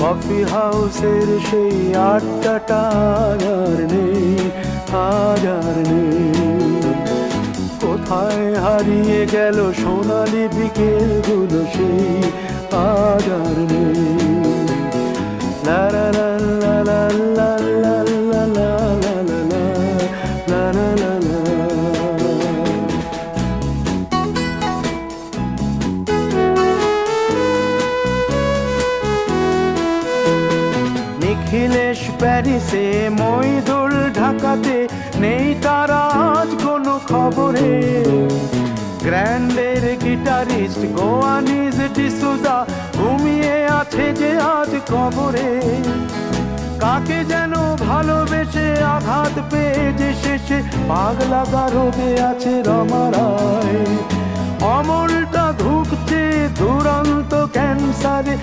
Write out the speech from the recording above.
Coffee হাউসের সেই আড্ডাটা আর নেই, আজ আর নেই। কোথায় হারিয়ে গেল সোনালি বিকেলগুলো সেই আজ আর নেই। লা লা লা লা লা লা লা লা লা লা লা লা লা লা। নিখিলেশ প্যারিসে, মইদুল ঢাকাতে, নেই তারা আজ কোনো খবরে। গ্র্যান্ডের গিটারিস্ট গোয়ানিজ ডিসুজা ঘুমিয়ে আছে যে আজ কবরে। কাকে যেন ভালোবেসে আঘাত পেয়ে যে শেষে পাগলা গারদে আছে রমা রায়। অমলটা ধুকছে দুরন্ত ক্যান্সারে,